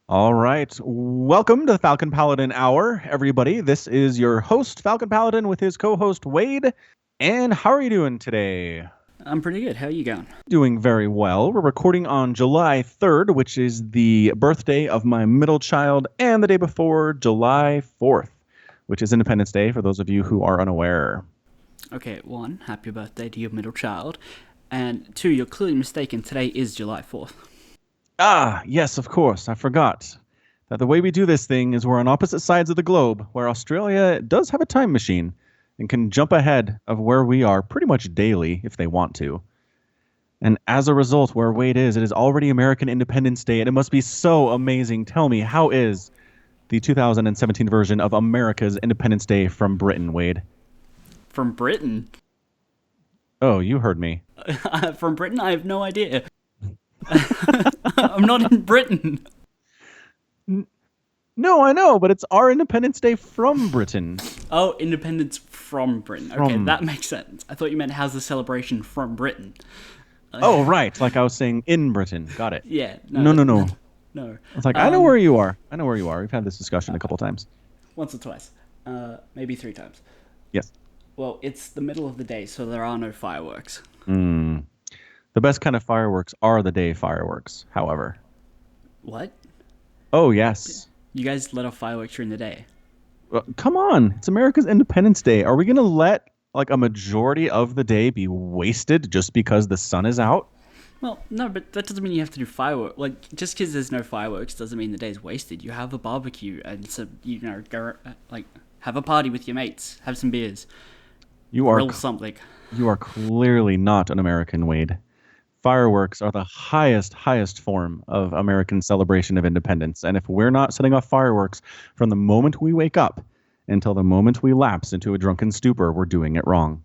All right. Welcome to the Falcon Paladin Hour, everybody. This is your host, Falcon Paladin, with his co host, Wade. And how are you doing today? I'm pretty good. How are you going? Doing very well. We're recording on July 3rd, which is the birthday of my middle child, and the day before, July 4th, which is Independence Day, for those of you who are unaware. Okay, one, happy birthday to your middle child. And two, you're clearly mistaken. Today is July 4th. Ah, yes, of course. I forgot that the way we do this thing is we're on opposite sides of the globe, where Australia does have a time machine and can jump ahead of where we are pretty much daily if they want to. And as a result, where Wade is, it is already American Independence Day, and it must be so amazing. Tell me, how is the 2017 version of America's Independence Day from Britain, Wade? From Britain? Oh, you heard me. From Britain? I have no idea. I'm not in Britain. No, I know, but it's our Independence Day from Britain. Oh, independence from Britain. Okay, that makes sense. I thought you meant how's the celebration from Britain. Oh, right. Like I was saying, in Britain. Got it. Yeah. No. No. It's like, I know where you are. I know where you are. We've had this discussion a couple times. Once or twice. Maybe 3 times. Yes. Well, it's the middle of the day, so there are no fireworks. The best kind of fireworks are the day fireworks, however. What? Oh, yes. You guys let off fireworks during the day? Well, come on. It's America's Independence Day. Are we going to let like a majority of the day be wasted just because the sun is out? Well, no, but that doesn't mean you have to do fireworks. Like, just because there's no fireworks doesn't mean the day's wasted. You have a barbecue and go like have a party with your mates, have some beers, grill something. You are clearly not an American, Wade. Fireworks are the highest form of American celebration of independence. And if we're not setting off fireworks from the moment we wake up until the moment we lapse into a drunken stupor, we're doing it wrong.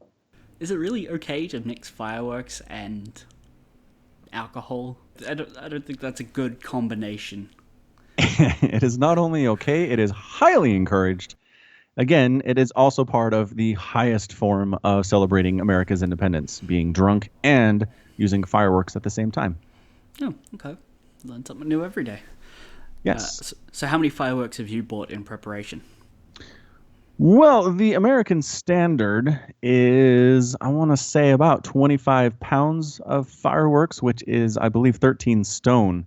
Is it really okay to mix fireworks and alcohol? I don't think that's a good combination. It is not only okay, it is highly encouraged. Again, it is also part of the highest form of celebrating America's independence, being drunk and using fireworks at the same time. Oh, okay. Learn something new every day. Yes. So how many fireworks have you bought in preparation? Well, the American standard is, I want to say, about 25 pounds of fireworks, which is, I believe, 13 stone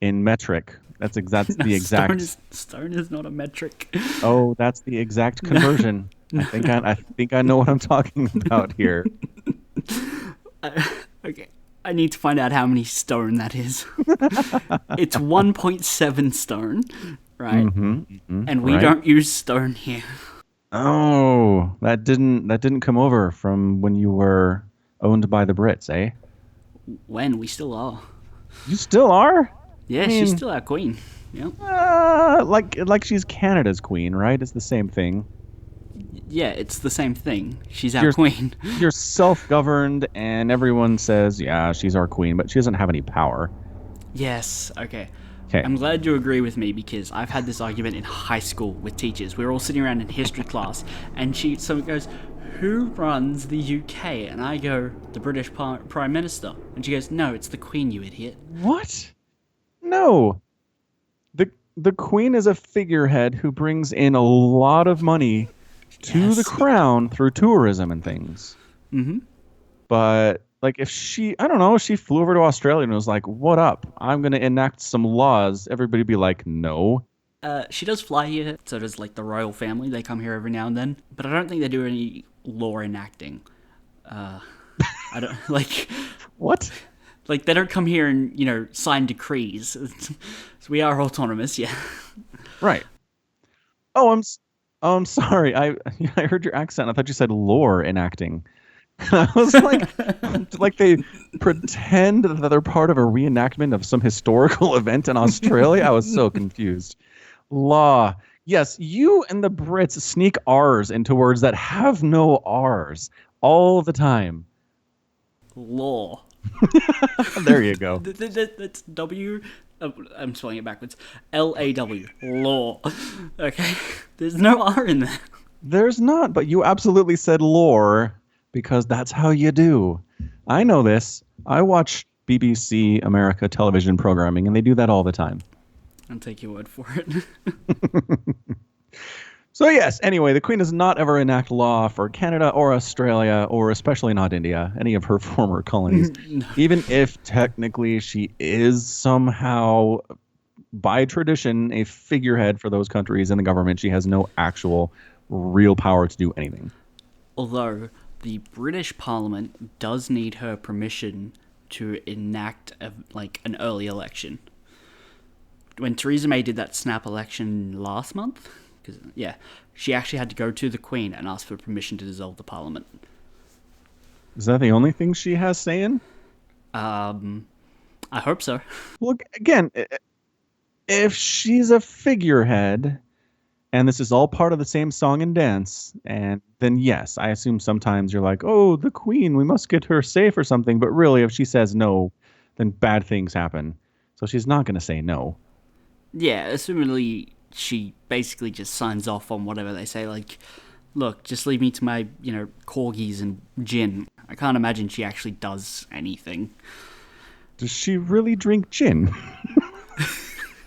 in metric. That's the exact. Stone is not a metric. Oh, that's the exact conversion. No. I think I know what I'm talking about here. Okay, I need to find out how many stone that is. It's 1.7 stone, right? And we don't use stone here. Oh, that didn't come over from when you were owned by the Brits, eh? When? We still are. You still are? Yeah, I mean, she's still our queen. Yeah. Like she's Canada's queen, right? It's the same thing. Yeah, it's the same thing. She's our queen. You're self-governed, and everyone says, yeah, she's our queen, but she doesn't have any power. Yes, okay. I'm glad you agree with me, because I've had this argument in high school with teachers. We were all sitting around in history class, and someone goes, who runs the UK? And I go, the British Prime Minister. And she goes, no, it's the Queen, you idiot. What? No. The Queen is a figurehead who brings in a lot of money to the crown through tourism and things. Mm-hmm. But like if she flew over to Australia and was like, what up? I'm going to enact some laws. Everybody would be like, no. She does fly here, so does like the royal family. They come here every now and then. But I don't think they do any law enacting. I don't like... What? Like, they don't come here and, sign decrees. So we are autonomous, yeah. Right. Oh, I'm sorry. I heard your accent. I thought you said lore enacting. I was like they pretend that they're part of a reenactment of some historical event in Australia. I was so confused. Law. Yes, you and the Brits sneak R's into words that have no R's all the time. Law. There you go. That's W. I'm spelling it backwards. L-A-W. Law. Okay. There's no R in there. There's not, but you absolutely said lore because that's how you do. I know this. I watch BBC America television programming, and they do that all the time. I'll take your word for it. So yes, anyway, the Queen does not ever enact law for Canada or Australia, or especially not India, any of her former colonies. No. Even if technically she is somehow, by tradition, a figurehead for those countries in the government, she has no actual real power to do anything. Although the British Parliament does need her permission to enact an early election. When Theresa May did that snap election last month, because yeah, she actually had to go to the Queen and ask for permission to dissolve the Parliament. Is that the only thing she has saying? I hope so. Well, again, if she's a figurehead and this is all part of the same song and dance, and then yes, I assume sometimes you're like, oh, the Queen, we must get her safe or something. But really, if she says no, then bad things happen. So she's not going to say no. Yeah, assumedly she basically just signs off on whatever they say. Like, look, just leave me to my, corgis and gin. I can't imagine she actually does anything. Does she really drink gin?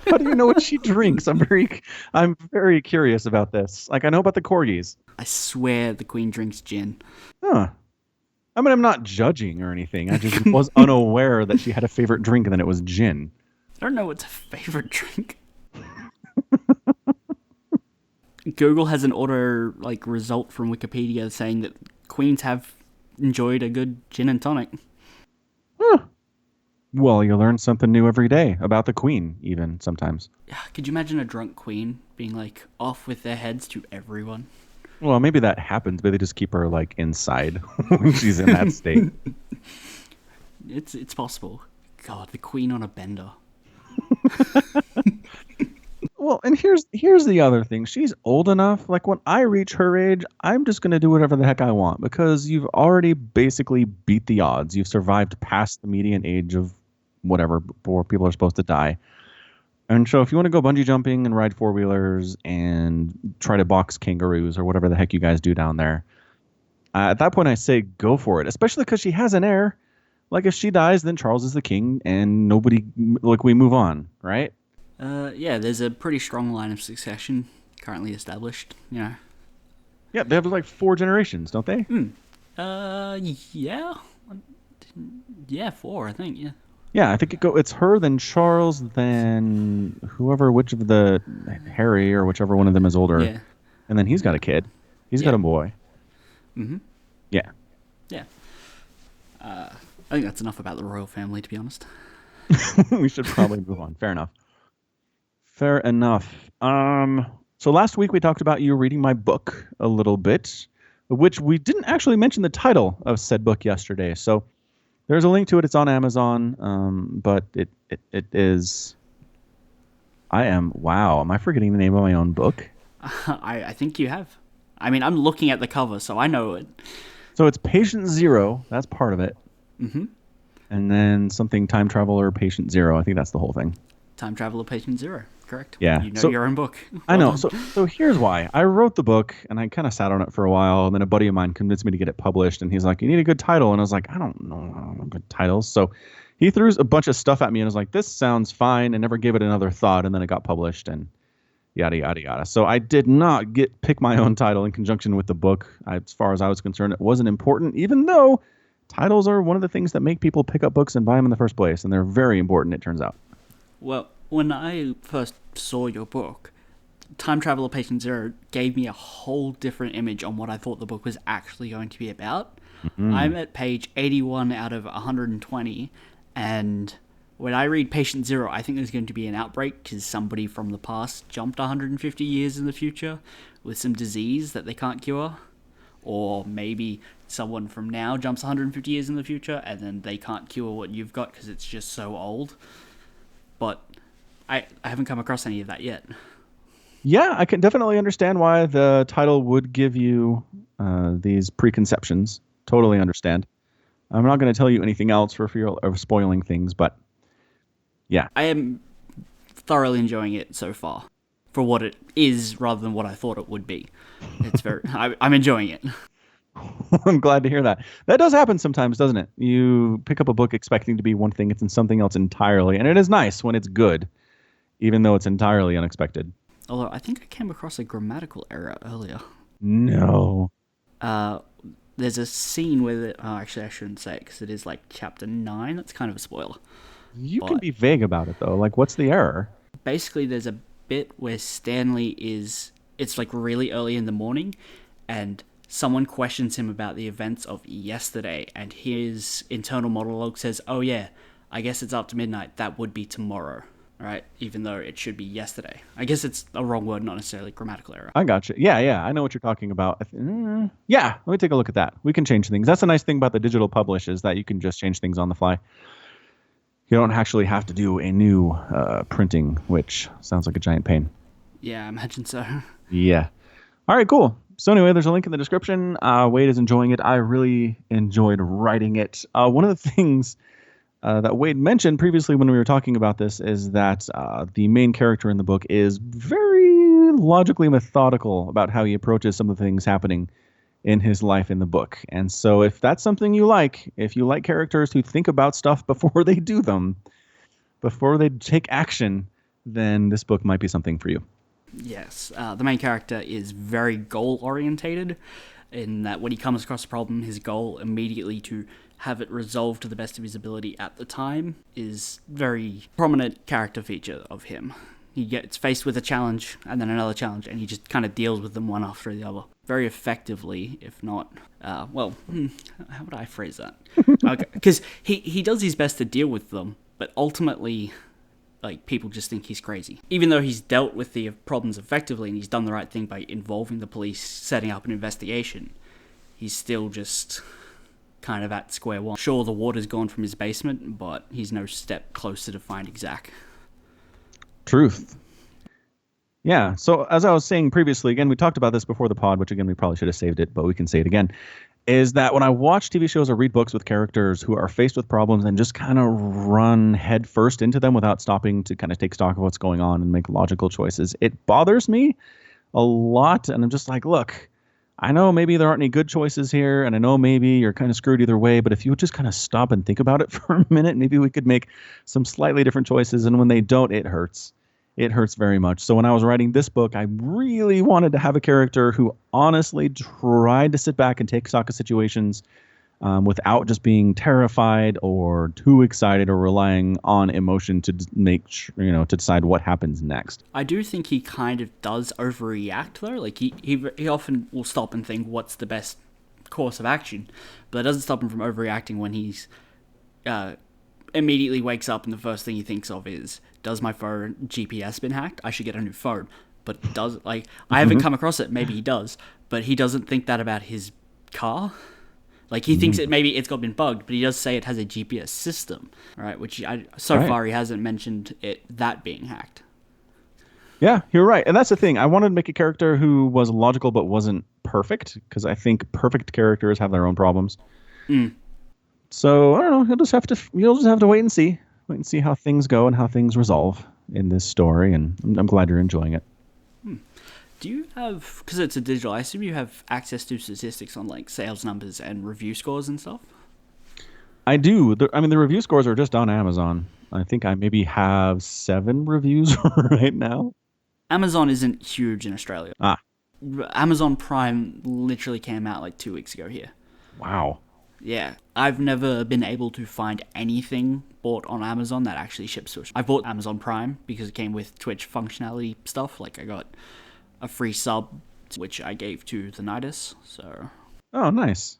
How do you know what she drinks? I'm very curious about this. Like, I know about the corgis. I swear the Queen drinks gin. Huh. I mean, I'm not judging or anything. I just was unaware that she had a favorite drink and then it was gin. I don't know what's her favorite drink. Google has an auto result from Wikipedia saying that queens have enjoyed a good gin and tonic. Huh. Well, you learn something new every day about the Queen, even sometimes. Could you imagine a drunk queen being off with their heads to everyone? Well, maybe that happens, but they just keep her inside when she's in that state. It's possible. God, the Queen on a bender. Well, and here's the other thing. She's old enough. Like, when I reach her age, I'm just going to do whatever the heck I want, because you've already basically beat the odds. You've survived past the median age of whatever before people are supposed to die. And so if you want to go bungee jumping and ride four-wheelers and try to box kangaroos or whatever the heck you guys do down there, at that point I say go for it, especially because she has an heir. Like, if she dies, then Charles is the king and nobody, we move on, right? Yeah, there's a pretty strong line of succession currently established, Yeah, they have 4 generations, don't they? Yeah. Yeah, 4, I think, yeah. Yeah, I think it's her, then Charles, then which of the Harry or whichever one of them is older. Yeah. And then he's got a kid. He's got a boy. Mm-hmm. Yeah. Yeah. I think that's enough about the royal family, to be honest. We should probably move on. Fair enough. So last week we talked about you reading my book a little bit, which we didn't actually mention the title of said book yesterday. So there's a link to it. It's on Amazon, but it is. Wow. Am I forgetting the name of my own book? I think you have. I mean, I'm looking at the cover, so I know it. So it's Patient Zero. That's part of it. Mm-hmm. And then something Time Traveler Patient Zero. I think that's the whole thing. Time Traveler Patient Zero. Correct. Yeah. You know your own book. I know. So here's why. I wrote the book and I kind of sat on it for a while, and then a buddy of mine convinced me to get it published, and he's like, you need a good title. And I was like, I don't know good titles. So he threw a bunch of stuff at me and was like, this sounds fine, and never gave it another thought, and then it got published and yada, yada, yada. So I did not pick my own title in conjunction with the book. As far as I was concerned, it wasn't important, even though titles are one of the things that make people pick up books and buy them in the first place, and they're very important, it turns out. Well, when I first saw your book, Time Traveler Patient Zero gave me a whole different image on what I thought the book was actually going to be about. Mm-hmm. I'm at page 81 out of 120, and when I read Patient Zero, I think there's going to be an outbreak because somebody from the past jumped 150 years in the future with some disease that they can't cure. Or maybe someone from now jumps 150 years in the future and then they can't cure what you've got because it's just so old. But I haven't come across any of that yet. Yeah, I can definitely understand why the title would give you these preconceptions. Totally understand. I'm not going to tell you anything else for fear of spoiling things, but yeah. I am thoroughly enjoying it so far for what it is rather than what I thought it would be. It's I'm enjoying it. I'm glad to hear that. That does happen sometimes, doesn't it? You pick up a book expecting to be one thing, it's in something else entirely, and it is nice when it's good. even though it's entirely unexpected. Although I think I came across a grammatical error earlier. No. Uh, there's a scene with it. Oh, actually, I shouldn't say it because it is like chapter 9. That's kind of a spoiler. You can But be vague about it, though. Like, what's the error? basically, there's a bit where Stanley is. It's like really early in the morning, and someone questions him about the events of yesterday, and his internal monologue says, "Oh, yeah, I guess it's up to midnight. That would be tomorrow." Right? Even though it should be yesterday. I guess it's a wrong word, not necessarily grammatical error. I got you. Yeah, yeah. I know what you're talking about. Yeah, let me take a look at that. We can change things. That's a nice thing about the digital publish is that you can just change things on the fly. You don't actually have to do a new printing, which sounds like a giant pain. Yeah, I imagine so. Yeah. All right, cool. So anyway, there's a link in the description. Wade is enjoying it. I really enjoyed writing it. One of the things that Wade mentioned previously when we were talking about this is that the main character in the book is very logically methodical about how he approaches some of the things happening in his life in the book. And so if that's something you like, if you like characters who think about stuff before they do them, before they take action, then this book might be something for you. Yes, the main character is very goal-orientated in that when he comes across a problem, his goal immediately to have it resolved to the best of his ability at the time is very prominent character feature of him. He gets faced with a challenge and then another challenge, and he just kind of deals with them one after the other very effectively, if not, how would I phrase that? Because he does his best to deal with them, but ultimately, like, people just think he's crazy. Even though he's dealt with the problems effectively and he's done the right thing by involving the police, setting up an investigation, he's still just kind of at square one. Sure, the water's gone from his basement, but he's no step closer to finding Zach. Truth. Yeah, so as I was saying previously, again, we talked about this before the pod, which again, we probably should have saved it, but we can say it again, is that when I watch TV shows or read books with characters who are faced with problems and just kind of run head first into them without stopping to kind of take stock of what's going on and make logical choices, it bothers me a lot. And I'm just like, look, I know maybe there aren't any good choices here, and I know maybe you're kind of screwed either way, but if you would just kind of stop and think about it for a minute, maybe we could make some slightly different choices. And when they don't, it hurts. It hurts very much. So when I was writing this book, I really wanted to have a character who honestly tried to sit back and take stock of situations without just being terrified or too excited or relying on emotion to to decide what happens next. I do think he kind of does overreact though. Like he often will stop and think what's the best course of action, but that doesn't stop him from overreacting when he's immediately wakes up and the first thing he thinks of is, does my phone GPS been hacked? I should get a new phone. But I haven't come across it. Maybe he does, but he doesn't think that about his car. Like, he thinks maybe it's got been bugged, but he does say it has a GPS system, right? Which far he hasn't mentioned that being hacked. Yeah, you're right. And that's the thing. I wanted to make a character who was logical but wasn't perfect, because I think perfect characters have their own problems. So I don't know. You'll just have to wait and see how things go and how things resolve in this story. And I'm glad you're enjoying it. Do you have, because it's a digital, I assume you have access to statistics on like sales numbers and review scores and stuff? I do. The review scores are just on Amazon. I think I maybe have 7 reviews right now. Amazon isn't huge in Australia. Amazon Prime literally came out like 2 weeks ago here. Wow. Yeah. I've never been able to find anything bought on Amazon that actually ships to us. I bought Amazon Prime because it came with Twitch functionality stuff. Like, I got a free sub, which I gave to the Nidus, so... Oh, nice.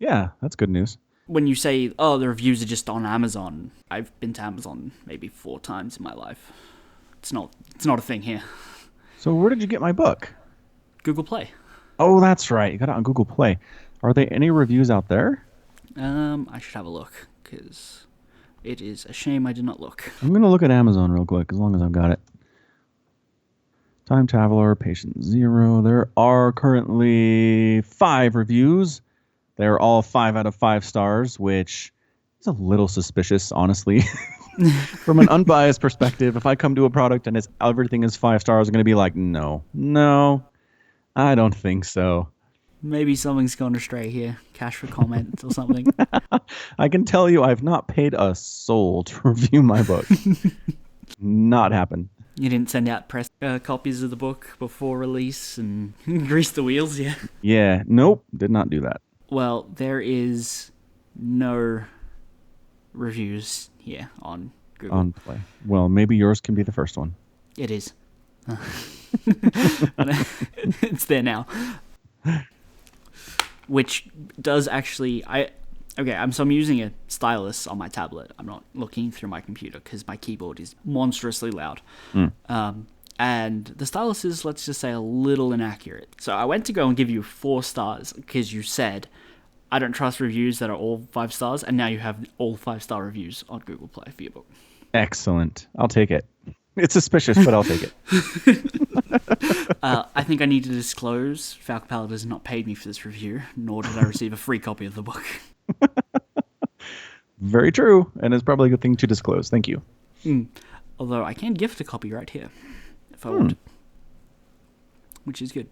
Yeah, that's good news. When you say, oh, the reviews are just on Amazon, I've been to Amazon maybe 4 times in my life. It's not a thing here. So where did you get my book? Google Play. Oh, that's right. You got it on Google Play. Are there any reviews out there? I should have a look, because it is a shame I did not look. I'm going to look at Amazon real quick, as long as I've got it. Time Traveler, Patient Zero. There are currently 5 reviews. They're all 5 out of 5 stars, which is a little suspicious, honestly. From an unbiased perspective, if I come to a product and everything is 5 stars, I'm going to be like, no, I don't think so. Maybe something's gone astray here. Cash for comments or something. I can tell you I've not paid a soul to review my book. Not happened. You didn't send out press copies of the book before release and grease the wheels, yeah? Yeah, nope, did not do that. Well, there is no reviews here on Google. On Play. Well, maybe yours can be the first one. It is. It's there now. Which does actually... I'm using a stylus on my tablet. I'm not looking through my computer because my keyboard is monstrously loud. And the stylus is, let's just say, a little inaccurate. So I went to go and give you 4 stars because you said, I don't trust reviews that are all 5 stars, and now you have all 5-star reviews on Google Play for your book. Excellent. I'll take it. It's suspicious, but I'll take it. I think I need to disclose Falcon Palette has not paid me for this review, nor did I receive a free copy of the book. Very true, and it's probably a good thing to disclose. Thank you. Although I can gift a copy right here, if I want, which is good.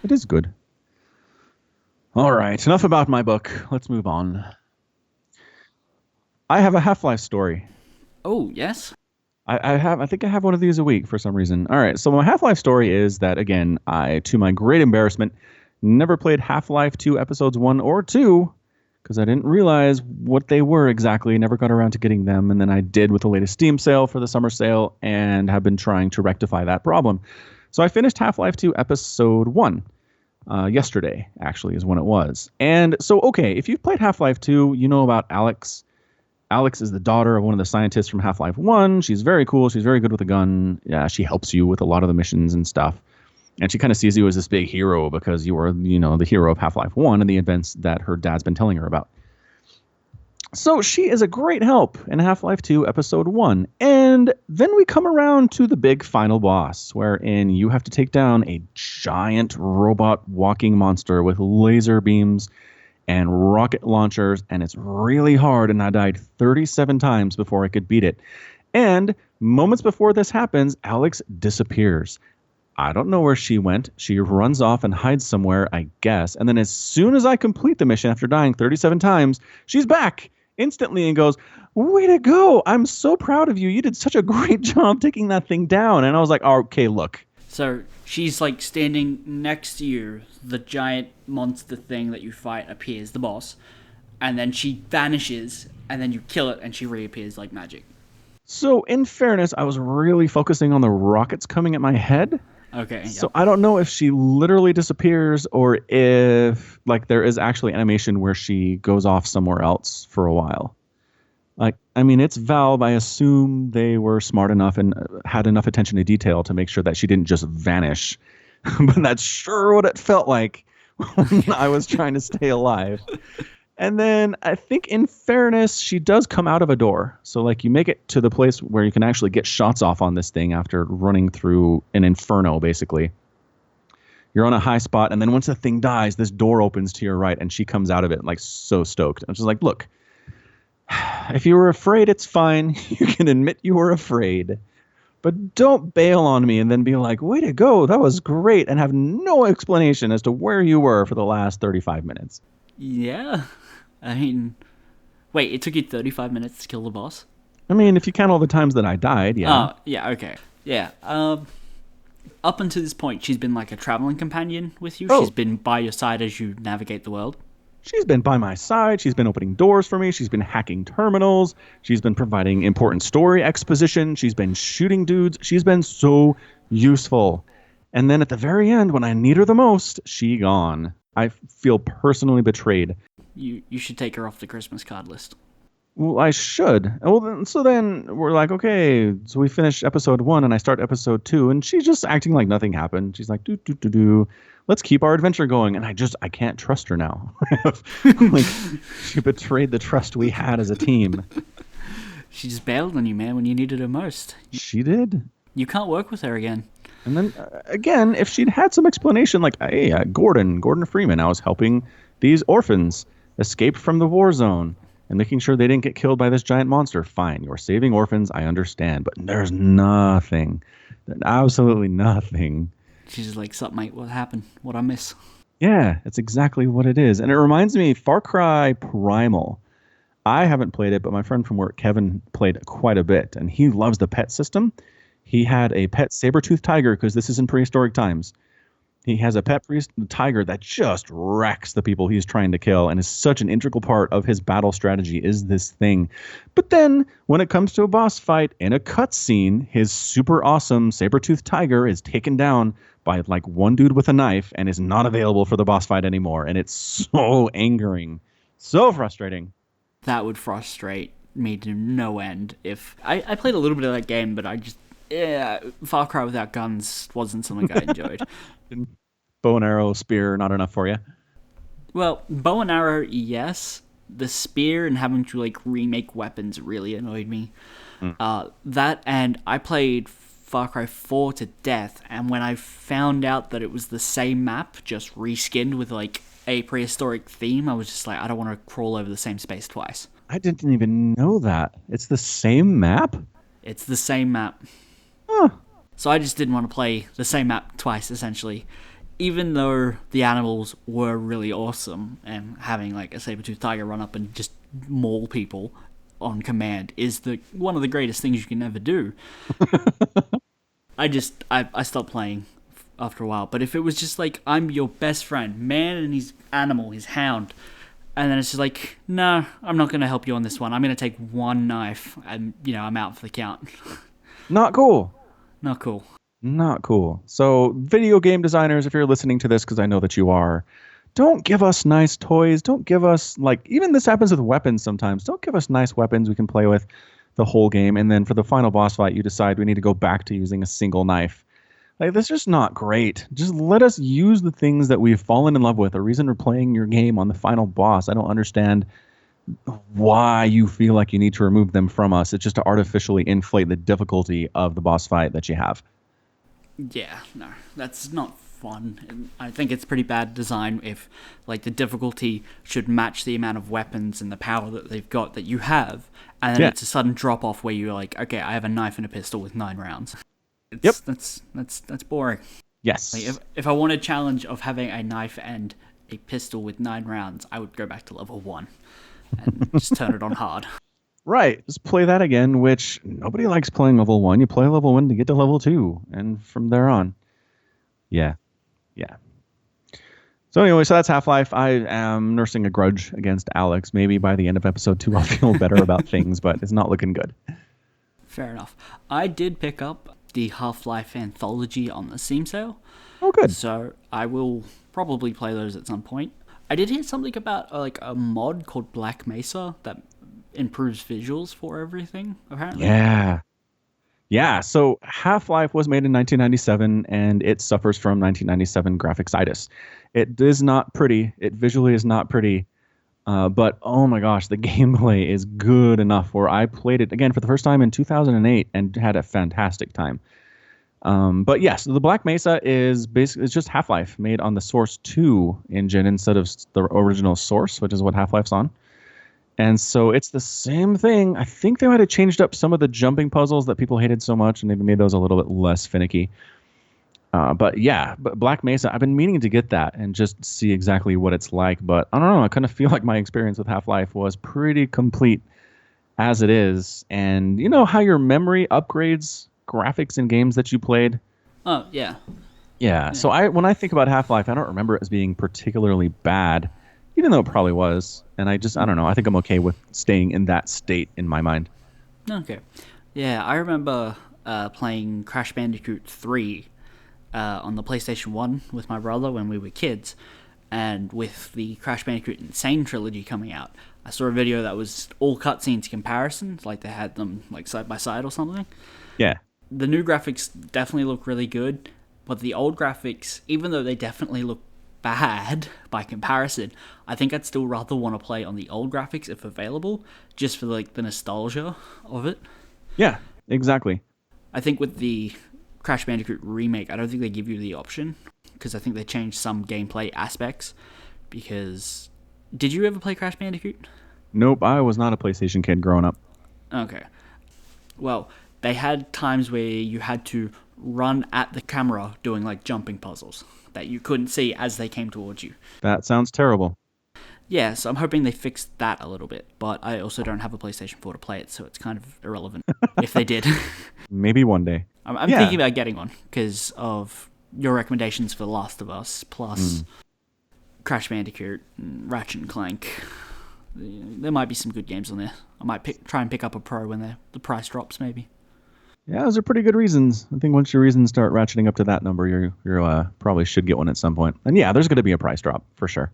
It is good. All right, enough about my book. Let's move on. I have a Half-Life story. Oh, yes? I think I have one of these a week for some reason. All right, so my Half-Life story is that, again, I, to my great embarrassment, never played Half-Life 2 episodes 1 or 2 because I didn't realize what they were exactly, never got around to getting them, and then I did with the latest Steam sale for the summer sale and have been trying to rectify that problem. So I finished Half-Life 2 episode 1. Yesterday, actually, is when it was. And so, okay, if you've played Half-Life 2, you know about Alex. Alex is the daughter of one of the scientists from Half-Life 1. She's very cool. She's very good with a gun. Yeah, she helps you with a lot of the missions and stuff. And she kind of sees you as this big hero because you are, the hero of Half-Life 1 and the events that her dad's been telling her about. So she is a great help in Half-Life 2 Episode 1. And then we come around to the big final boss, wherein you have to take down a giant robot walking monster with laser beams and rocket launchers, and it's really hard, and I died 37 times before I could beat it. And moments before this happens, Alex disappears. I don't know where she went. She runs off and hides somewhere, I guess. And then as soon as I complete the mission after dying 37 times, she's back instantly and goes, "Way to go. I'm so proud of you. You did such a great job taking that thing down." And I was like, oh, okay, look. So she's like standing next to you. The giant monster thing that you fight appears, the boss. And then she vanishes, and then you kill it, and she reappears like magic. So in fairness, I was really focusing on the rockets coming at my head. Okay. So I don't know if she literally disappears or if there is actually animation where she goes off somewhere else for a while. It's Valve. I assume they were smart enough and had enough attention to detail to make sure that she didn't just vanish. But that's sure what it felt like when I was trying to stay alive. And then I think in fairness, she does come out of a door. So you make it to the place where you can actually get shots off on this thing after running through an inferno, basically. You're on a high spot. And then once the thing dies, this door opens to your right and she comes out of it so stoked. I'm just like, look, if you were afraid, it's fine. You can admit you were afraid. But don't bail on me and then be like, way to go. That was great. And have no explanation as to where you were for the last 35 minutes. Yeah. Wait, it took you 35 minutes to kill the boss? If you count all the times that I died, yeah. Oh, yeah, okay. Yeah. Up until this point, she's been like a traveling companion with you. She's been by your side as you navigate the world. She's been by my side. She's been opening doors for me. She's been hacking terminals. She's been providing important story exposition. She's been shooting dudes. She's been so useful. And then at the very end, when I need her the most, she gone. I feel personally betrayed. You should take her off the Christmas card list. Well, I should. Well, so then we're like, okay, so we finish episode 1 and I start episode 2 and she's just acting like nothing happened. She's like, do. Let's keep our adventure going. And I can't trust her now. She betrayed the trust we had as a team. She just bailed on you, man, when you needed her most. She did. You can't work with her again. And then, again, if she'd had some explanation like, hey, Gordon Freeman, I was helping these orphans escape from the war zone and making sure they didn't get killed by this giant monster. Fine, you're saving orphans, I understand. But there's nothing. Absolutely nothing. She's just like, sup, mate, what happened? What'd I miss? Yeah, that's exactly what it is. And it reminds me, Far Cry Primal. I haven't played it, but my friend from work, Kevin, played quite a bit. And he loves the pet system. He had a pet saber-toothed tiger because this is in prehistoric times. He has a pet tiger that just wrecks the people he's trying to kill and is such an integral part of his battle strategy is this thing. But then when it comes to a boss fight in a cutscene, his super awesome saber-toothed tiger is taken down by like one dude with a knife and is not available for the boss fight anymore. And it's so angering. So frustrating. That would frustrate me to no end. If I played a little bit of that game, but I just Far Cry without guns wasn't something I enjoyed. Bow and arrow, spear, not enough for you. Well, bow and arrow, yes. The spear and having to like remake weapons really annoyed me. That and I played Far Cry 4 to death, and when I found out that it was the same map, just reskinned with like a prehistoric theme, I was just like, I don't want to crawl over the same space twice. I didn't even know that. It's the same map? It's the same map. Huh. So I just didn't want to play the same map twice, essentially. Even though the animals were really awesome, and having like a saber-toothed tiger run up and just maul people on command is one of the greatest things you can ever do. I stopped playing after a while. But if it was just like, I'm your best friend, man and his animal, his hound, and then it's just like, no, I'm not going to help you on this one. I'm going to take one knife and, I'm out for the count. Not cool. Not cool. Not cool. So, video game designers, if you're listening to this, because I know that you are, don't give us nice toys. Don't give us, even this happens with weapons sometimes. Don't give us nice weapons we can play with the whole game. And then for the final boss fight, you decide we need to go back to using a single knife. That's just not great. Just let us use the things that we've fallen in love with. A reason we're playing your game on the final boss. I don't understand why you feel like you need to remove them from us. It's just to artificially inflate the difficulty of the boss fight that you have. Yeah, no, that's not fun. And I think it's pretty bad design if, the difficulty should match the amount of weapons and the power that they've got that you have, and then it's a sudden drop off where you're like, okay, I have a knife and a pistol with 9 rounds. That's boring. Yes. If I want a challenge of having a knife and a pistol with 9 rounds, I would go back to level 1 and just turn it on hard. Right. Just play that again, which nobody likes playing level 1. You play level 1 to get to level 2, and from there on. Yeah. So anyway, so that's Half-Life. I am nursing a grudge against Alex. Maybe by the end of episode 2 I'll feel better about things, but it's not looking good. Fair enough. I did pick up the Half-Life anthology on the Steam sale. Oh, good. So I will probably play those at some point. I did hear something about a mod called Black Mesa that improves visuals for everything, apparently. Yeah, so Half-Life was made in 1997, and it suffers from 1997 graphics-itis. It is not pretty. It visually is not pretty. But, oh my gosh, the gameplay is good enough where I played it, again, for the first time in 2008 and had a fantastic time. But yes, the Black Mesa is basically it's just Half-Life made on the Source 2 engine instead of the original Source, which is what Half-Life's on. And so it's the same thing. I think they might have changed up some of the jumping puzzles that people hated so much, and they've made those a little bit less finicky. But Black Mesa, I've been meaning to get that and just see exactly what it's like. But I don't know. I kind of feel like my experience with Half-Life was pretty complete as it is. And you know how your memory upgrades graphics in games that you played? Oh, yeah. Yeah. So when I think about Half-Life, I don't remember it as being particularly bad, even though it probably was. And I don't know. I think I'm okay with staying in that state in my mind. Okay. Yeah, I remember playing Crash Bandicoot 3 on the PlayStation 1 with my brother when we were kids. And with the Crash Bandicoot Insane trilogy coming out, I saw a video that was all cutscenes comparisons, like they had them side by side or something. Yeah. The new graphics definitely look really good, but the old graphics, even though they definitely look bad by comparison, I think I'd still rather want to play on the old graphics if available, just for the nostalgia of it. Yeah, exactly. I think with the Crash Bandicoot remake, I don't think they give you the option, because I think they changed some gameplay aspects. Because did you ever play Crash Bandicoot? Nope, I was not a PlayStation kid growing up. Okay. Well, they had times where you had to run at the camera doing jumping puzzles that you couldn't see as they came towards you. That sounds terrible. Yeah, so I'm hoping they fixed that a little bit, but I also don't have a PlayStation 4 to play it, so it's kind of irrelevant if they did. Maybe one day. I'm Yeah. thinking about getting one because of your recommendations for The Last of Us, plus Crash Bandicoot, and Ratchet and Clank. There might be some good games on there. I might try and pick up a Pro when the price drops, maybe. Yeah, those are pretty good reasons. I think once your reasons start ratcheting up to that number, you're probably should get one at some point. And yeah, there's going to be a price drop for sure.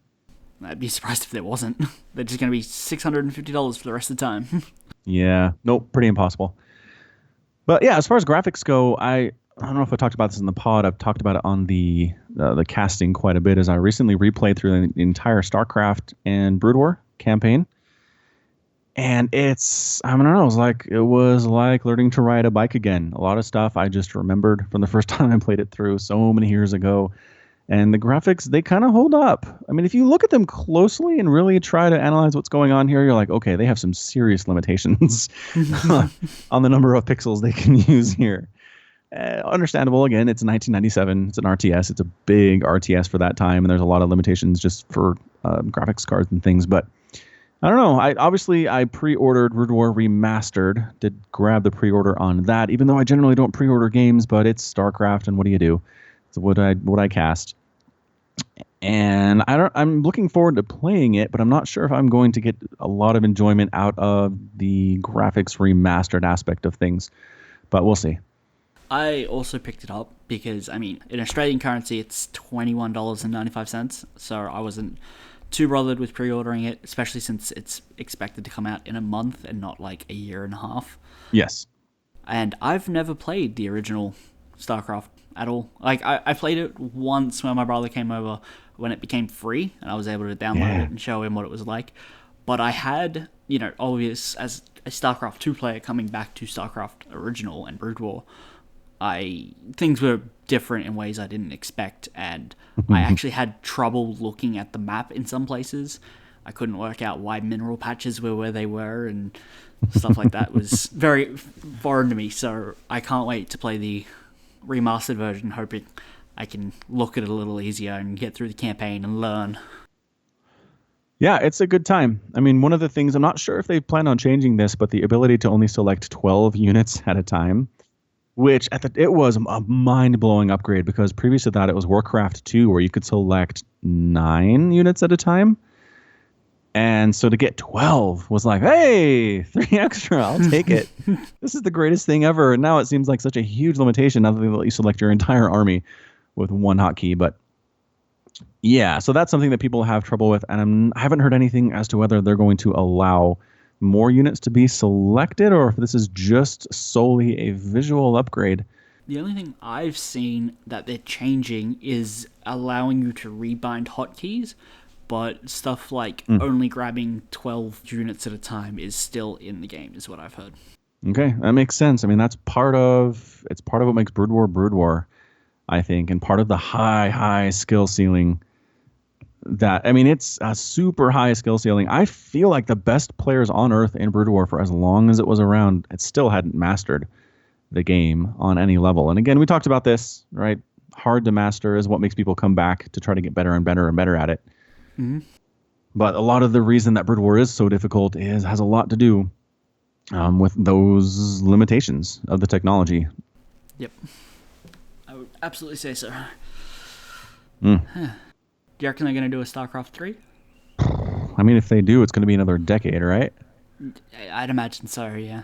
I'd be surprised if there wasn't. They're just going to be $650 for the rest of the time. Yeah, nope, pretty impossible. But yeah, as far as graphics go, I don't know if I talked about this in the pod. I've talked about it on the casting quite a bit. As I recently replayed through the entire StarCraft and Brood War campaign, and I don't know, it was like learning to ride a bike again. A lot of stuff I just remembered from the first time I played it through so many years ago. And the graphics, they kind of hold up. I mean, if you look at them closely and really try to analyze what's going on here, you're like, okay, they have some serious limitations on the number of pixels they can use here. Understandable. Again, it's 1997. It's an RTS. It's a big RTS for that time, and there's a lot of limitations just for graphics cards and things. But I don't know. I pre-ordered Brood War Remastered. Did grab the pre-order on that, even though I generally don't pre-order games. But it's StarCraft, and what do you do? It's what I cast. And I'm looking forward to playing it, but I'm not sure if I'm going to get a lot of enjoyment out of the graphics remastered aspect of things. But we'll see. I also picked it up because, I mean, in Australian currency, it's $21.95. So I wasn't too bothered with pre-ordering it, especially since it's expected to come out in a month and not like a year and a half. Yes. And I've never played the original StarCraft at all. Like, I played it once when my brother came over when it became free, and I was able to download it and show him what it was like. But I had, obvious as a StarCraft 2 player coming back to StarCraft Original and Brood War, things were different in ways I didn't expect, and I actually had trouble looking at the map in some places. I couldn't work out why mineral patches were where they were, and stuff like that was very foreign to me. So I can't wait to play the remastered version, hoping I can look at it a little easier and get through the campaign and learn. Yeah, it's a good time. I mean, one of the things, I'm not sure if they plan on changing this, but the ability to only select 12 units at a time, which it was a mind-blowing upgrade, because previous to that it was Warcraft 2 where you could select 9 units at a time. And so to get 12 was like, hey, 3 extra, I'll take it. This is the greatest thing ever. And now it seems like such a huge limitation now that they let you select your entire army with one hotkey. But yeah, so that's something that people have trouble with. And I haven't heard anything as to whether they're going to allow more units to be selected or if this is just solely a visual upgrade. The only thing I've seen that they're changing is allowing you to rebind hotkeys, but stuff like only grabbing 12 units at a time is still in the game, is what I've heard. Okay, that makes sense. I mean, it's part of what makes Brood War, I think, and part of the high skill ceiling. It's a super high skill ceiling. I feel like the best players on Earth in Brood War, for as long as it was around, it still hadn't mastered the game on any level. And again, we talked about this, right? Hard to master is what makes people come back to try to get better and better and better at it. Mm-hmm. But a lot of the reason that Brood War is so difficult has a lot to do with those limitations of the technology. Yep. I would absolutely say so. Mm. Huh. Do you reckon they're going to do a StarCraft 3? I mean, if they do, it's going to be another decade, right? I'd imagine so, yeah.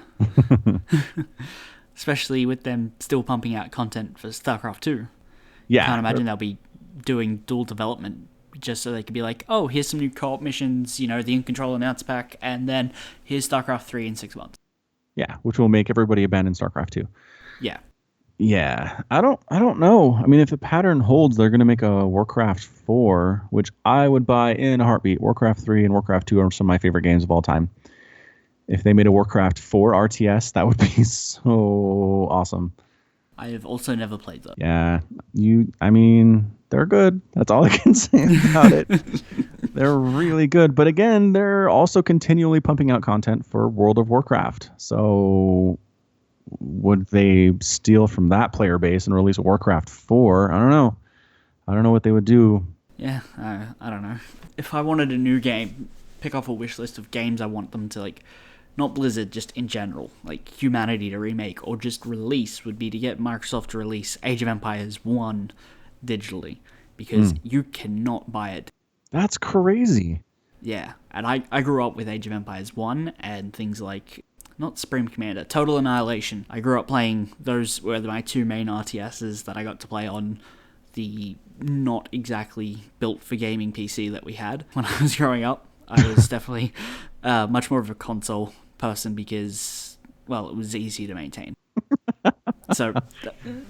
Especially with them still pumping out content for StarCraft 2. Yeah. I can't imagine they'll be doing dual development just so they could be like, oh, here's some new co-op missions, the In Control announce pack, and then here's StarCraft 3 in 6 months. Yeah, which will make everybody abandon StarCraft 2. Yeah. Yeah, I don't know. I mean, if the pattern holds, they're going to make a Warcraft 4, which I would buy in a heartbeat. Warcraft 3 and Warcraft 2 are some of my favorite games of all time. If they made a Warcraft 4 RTS, that would be so awesome. I have also never played them. Yeah, they're good. That's all I can say about it. They're really good. But again, they're also continually pumping out content for World of Warcraft. So would they steal from that player base and release Warcraft 4? I don't know. I don't know what they would do. Yeah, I don't know. If I wanted a new game, pick off a wish list of games I want them to not Blizzard, just in general, like humanity to remake or just release would be to get Microsoft to release Age of Empires 1 digitally, because you cannot buy it. That's crazy. Yeah, and I grew up with Age of Empires 1 and things like, not Supreme Commander, Total Annihilation. I grew up playing, those were my two main RTSs that I got to play on the not exactly built for gaming PC that we had when I was growing up. I was definitely much more of a console person because, well, it was easy to maintain. So,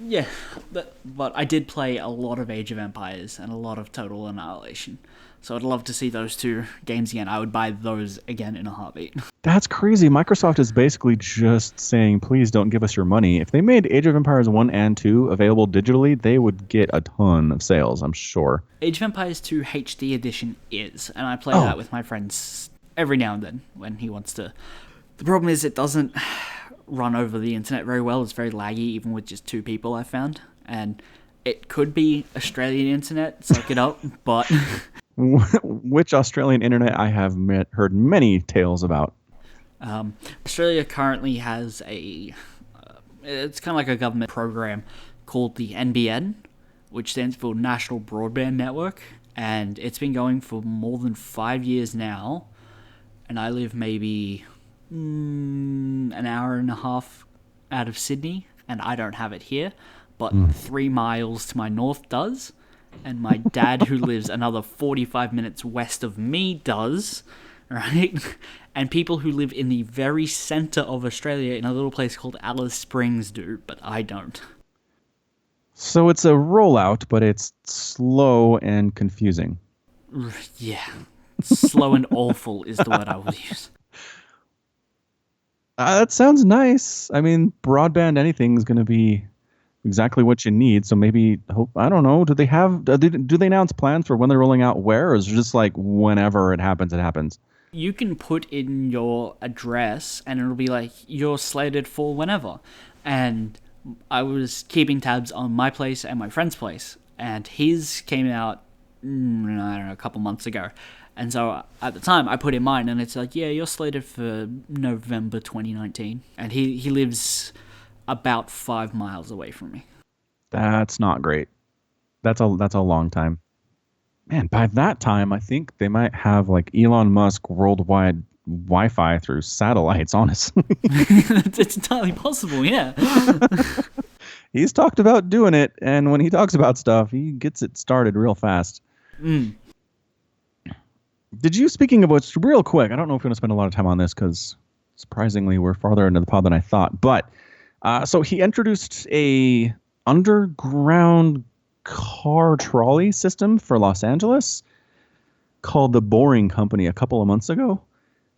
yeah, but I did play a lot of Age of Empires and a lot of Total Annihilation. So I'd love to see those two games again. I would buy those again in a heartbeat. That's crazy. Microsoft is basically just saying, please don't give us your money. If they made Age of Empires 1 and 2 available digitally, they would get a ton of sales, I'm sure. Age of Empires 2 HD Edition is, and I play that with my friends every now and then when he wants to. The problem is it doesn't run over the internet very well. It's very laggy, even with just two people, I found. And it could be Australian internet, suck it up, but... Which Australian internet I have heard many tales about. Australia currently has it's kind of like a government program called the NBN, which stands for National Broadband Network, and it's been going for more than 5 years now, and I live maybe an hour and a half out of Sydney, and I don't have it here, but 3 miles to my north does. And my dad, who lives another 45 minutes west of me, does, right? And people who live in the very center of Australia in a little place called Alice Springs do, but I don't. So it's a rollout, but it's slow and confusing. Yeah. Slow and awful is the word I will use. That sounds nice. I mean, broadband anything is going to be exactly what you need. So maybe, I don't know, do they announce plans for when they're rolling out where, or is it just like whenever it happens, it happens? You can put in your address and it'll be like you're slated for whenever. And I was keeping tabs on my place and my friend's place, and his came out, I don't know, a couple months ago. And so at the time I put in mine and it's like, yeah, you're slated for November 2019. And he lives about 5 miles away from me. That's not great. That's a long time. Man, by that time, I think they might have like Elon Musk worldwide Wi-Fi through satellites, honestly. It's entirely possible, yeah. He's talked about doing it, and when he talks about stuff, he gets it started real fast. Did you, speaking of which, real quick, I don't know if we're going to spend a lot of time on this because surprisingly we're farther into the pod than I thought, but so he introduced a underground car trolley system for Los Angeles called the Boring Company a couple of months ago.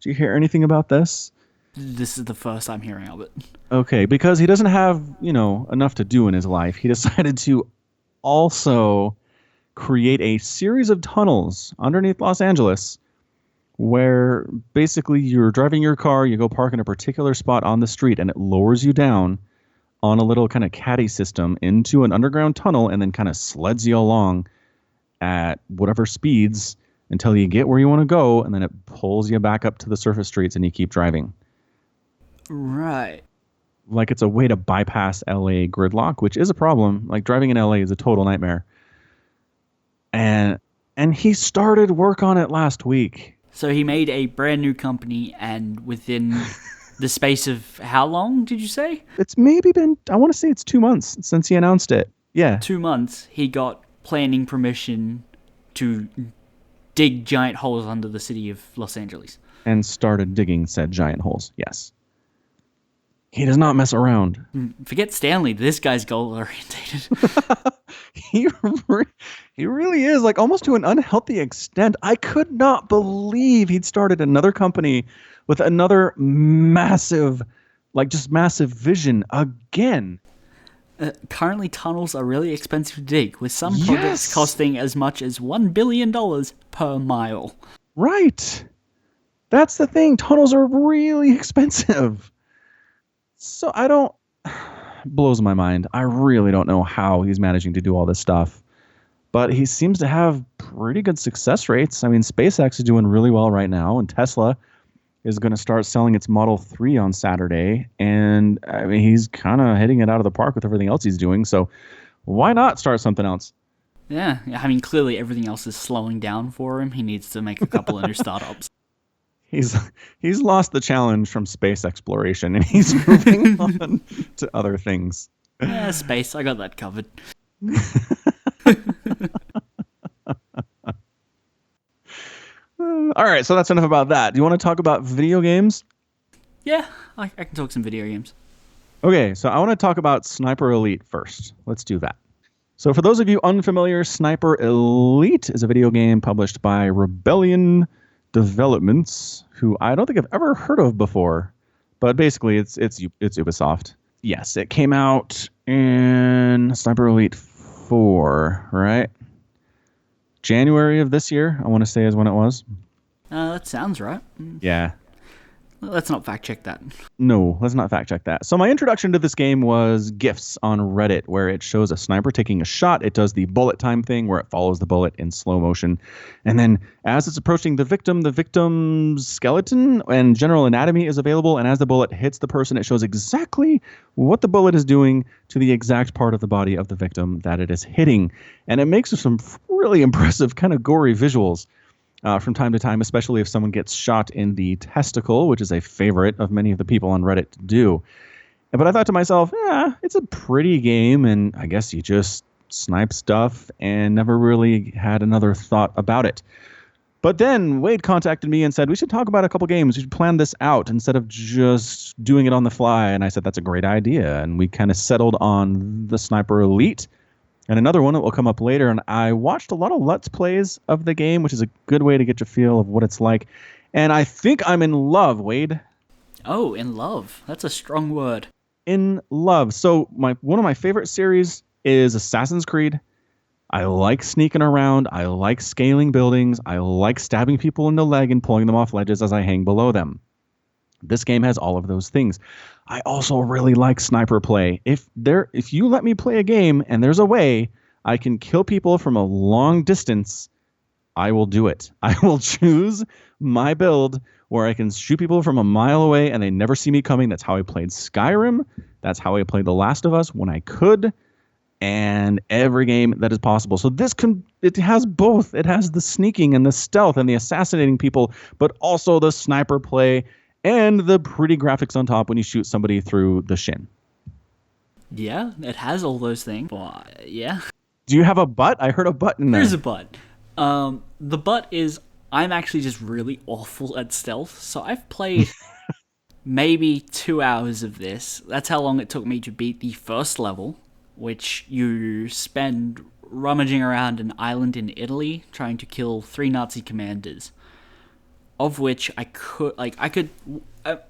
Did you hear anything about this? This is the first I'm hearing of it. Okay, because he doesn't have, enough to do in his life, he decided to also create a series of tunnels underneath Los Angeles where basically you're driving your car, you go park in a particular spot on the street, and it lowers you down on a little kind of caddy system into an underground tunnel and then kind of sleds you along at whatever speeds until you get where you want to go, and then it pulls you back up to the surface streets and you keep driving. Right. Like it's a way to bypass LA gridlock, which is a problem. Like driving in LA is a total nightmare. And he started work on it last week. So he made a brand new company, and within the space of how long did you say? It's maybe been, I want to say it's 2 months since he announced it. Yeah. 2 months, he got planning permission to dig giant holes under the city of Los Angeles. And started digging said giant holes, yes. He does not mess around. Forget Stanley, this guy's goal-orientated. He really is, like almost to an unhealthy extent. I could not believe he'd started another company with another massive vision again. Currently, tunnels are really expensive to dig, with some projects costing as much as $1 billion per mile. Right. That's the thing. Tunnels are really expensive. So blows my mind. I really don't know how he's managing to do all this stuff. But he seems to have pretty good success rates. I mean, SpaceX is doing really well right now, and Tesla is going to start selling its Model 3 on Saturday. And I mean, he's kind of hitting it out of the park with everything else he's doing. So why not start something else? Yeah, I mean, clearly everything else is slowing down for him. He needs to make a couple of new startups. He's he's lost the challenge from space exploration and he's moving on to other things. Yeah, space, I got that covered. All right, so that's enough about that. Do you want to talk about video games? Yeah, I can talk some video games. Okay, so I want to talk about Sniper Elite first. Let's do that. So for those of you unfamiliar, Sniper Elite is a video game published by Rebellion Developments, who I don't think I've ever heard of before. But basically, it's Ubisoft. Yes, it came out in Sniper Elite 4, right? January of this year, I want to say is when it was. That sounds right. Yeah. Let's not fact check that. No, let's not fact check that. So my introduction to this game was GIFs on Reddit, where it shows a sniper taking a shot. It does the bullet time thing where it follows the bullet in slow motion. And then as it's approaching the victim's skeleton and general anatomy is available. And as the bullet hits the person, it shows exactly what the bullet is doing to the exact part of the body of the victim that it is hitting. And it makes some really impressive, kind of gory visuals. From time to time, especially if someone gets shot in the testicle, which is a favorite of many of the people on Reddit to do. But I thought to myself, it's a pretty game, and I guess you just snipe stuff and never really had another thought about it. But then Wade contacted me and said, we should talk about a couple games. We should plan this out instead of just doing it on the fly. And I said, that's a great idea. And we kind of settled on the Sniper Elite. And another one that will come up later, and I watched a lot of Let's Plays of the game, which is a good way to get your feel of what it's like. And I think I'm in love, Wade. Oh, in love. That's a strong word. In love. So one of my favorite series is Assassin's Creed. I like sneaking around. I like scaling buildings. I like stabbing people in the leg and pulling them off ledges as I hang below them. This game has all of those things. I also really like sniper play. If you let me play a game and there's a way I can kill people from a long distance, I will do it. I will choose my build where I can shoot people from a mile away and they never see me coming. That's how I played Skyrim. That's how I played The Last of Us when I could. And every game that is possible. So it has both. It has the sneaking and the stealth and the assassinating people, but also the sniper play and the pretty graphics on top when you shoot somebody through the shin. Yeah, it has all those things. Yeah. Do you have a butt? I heard a butt in there. There's a butt. The butt is I'm actually just really awful at stealth. So I've played maybe 2 hours of this. That's how long it took me to beat the first level, which you spend rummaging around an island in Italy trying to kill 3 Nazi commanders. Of which I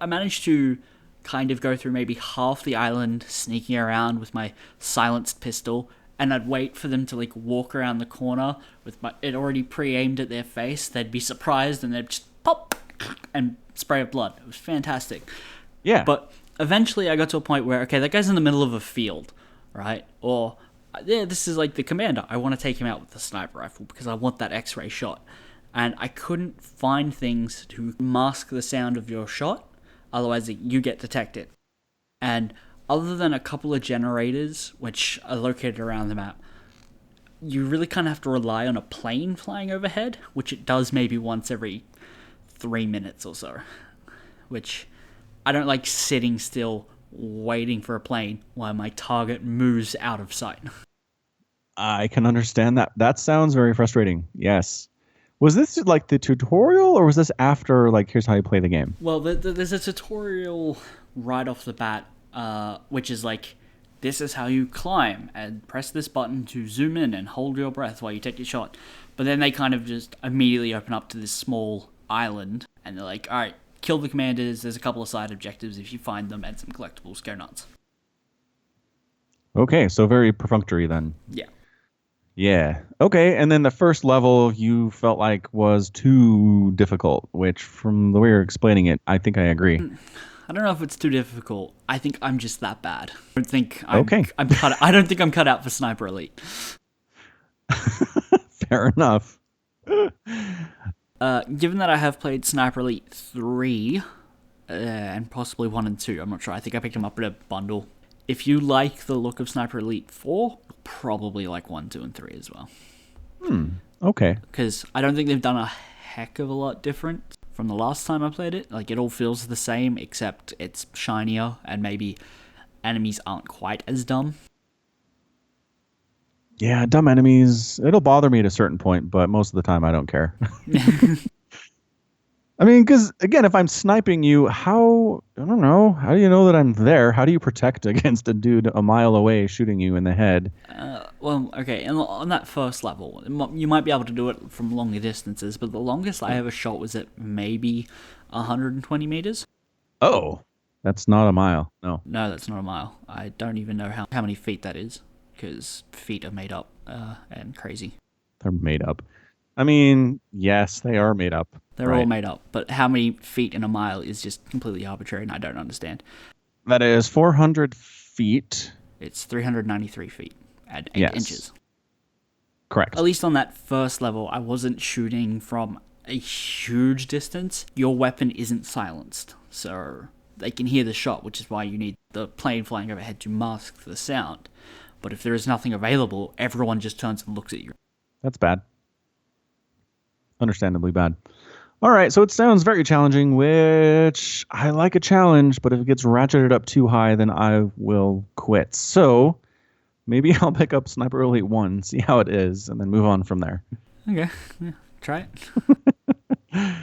managed to kind of go through maybe half the island sneaking around with my silenced pistol, and I'd wait for them to walk around the corner with it already pre-aimed at their face. They'd be surprised and they'd just pop and spray of blood. It was fantastic. Yeah. But eventually I got to a point where, okay, that guy's in the middle of a field, right? Or, yeah, this is the commander. I want to take him out with the sniper rifle because I want that X-ray shot. And I couldn't find things to mask the sound of your shot, otherwise you get detected. And other than a couple of generators, which are located around the map, you really kind of have to rely on a plane flying overhead, which it does maybe once every 3 minutes or so. Which, I don't like sitting still waiting for a plane while my target moves out of sight. I can understand that. That sounds very frustrating. Yes. Was this the tutorial, or was this after here's how you play the game? Well, there's a tutorial right off the bat, which is this is how you climb, and press this button to zoom in and hold your breath while you take your shot. But then they kind of just immediately open up to this small island, and they're like, alright, kill the commanders, there's a couple of side objectives if you find them, and some collectibles, go nuts. Okay, so very perfunctory then. Yeah. Yeah. Okay, and then the first level you felt was too difficult, which from the way you're explaining it, I think I agree. I don't know if it's too difficult. I think I'm just that bad. I don't think I don't think I'm cut out for Sniper Elite. Fair enough. Given that I have played Sniper Elite 3 and possibly 1 and 2, I'm not sure. I think I picked them up in a bundle. If you like the look of Sniper Elite 4, you'll probably like 1, 2, and 3 as well. Okay. Because I don't think they've done a heck of a lot different from the last time I played it. Like, it all feels the same, except it's shinier, and maybe enemies aren't quite as dumb. Yeah, dumb enemies. It'll bother me at a certain point, but most of the time I don't care. I mean, because again, if I'm sniping you, I don't know, how do you know that I'm there? How do you protect against a dude a mile away shooting you in the head? Well, okay, and on that first level, you might be able to do it from longer distances, but the longest I ever shot was at maybe 120 meters. Oh, that's not a mile. No. No, that's not a mile. I don't even know how many feet that is, because feet are made up and crazy. They're made up. I mean, yes, they are made up. They're all made up, but how many feet in a mile is just completely arbitrary, and I don't understand. That is 400 feet. It's 393 feet and 8 inches. Correct. At least on that first level, I wasn't shooting from a huge distance. Your weapon isn't silenced, so they can hear the shot, which is why you need the plane flying overhead to mask the sound. But if there is nothing available, everyone just turns and looks at you. That's bad. Understandably bad. All right, so it sounds very challenging, which I like a challenge, but if it gets ratcheted up too high, then I will quit. So maybe I'll pick up Sniper Elite 1, see how it is, and then move on from there. Okay, yeah, try it.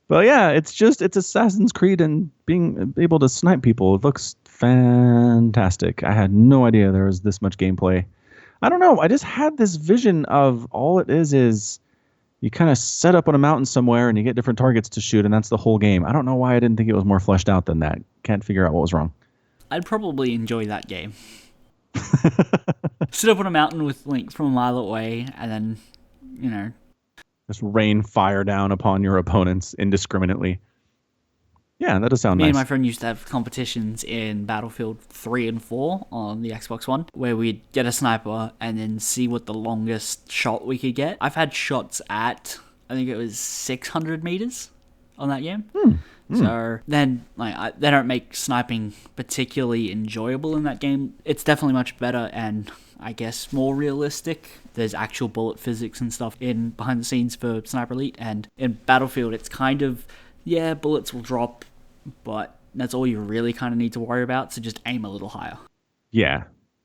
But yeah, it's Assassin's Creed and being able to snipe people. It looks fantastic. I had no idea there was this much gameplay. I don't know, I just had this vision of all it is you kind of set up on a mountain somewhere and you get different targets to shoot, and that's the whole game. I don't know why I didn't think it was more fleshed out than that. Can't figure out what was wrong. I'd probably enjoy that game. Sit up on a mountain with Link from a mile away, and then, just rain fire down upon your opponents indiscriminately. Yeah, that does sound nice. Me and my friend used to have competitions in Battlefield 3 and 4 on the Xbox One, where we'd get a sniper and then see what the longest shot we could get. I've had shots at, I think it was 600 meters on that game. So then, they don't make sniping particularly enjoyable in that game. It's definitely much better and, I guess, more realistic. There's actual bullet physics and stuff in behind the scenes for Sniper Elite, and in Battlefield, it's kind of, yeah, bullets will drop, but that's all you really kind of need to worry about, so just aim a little higher. Yeah,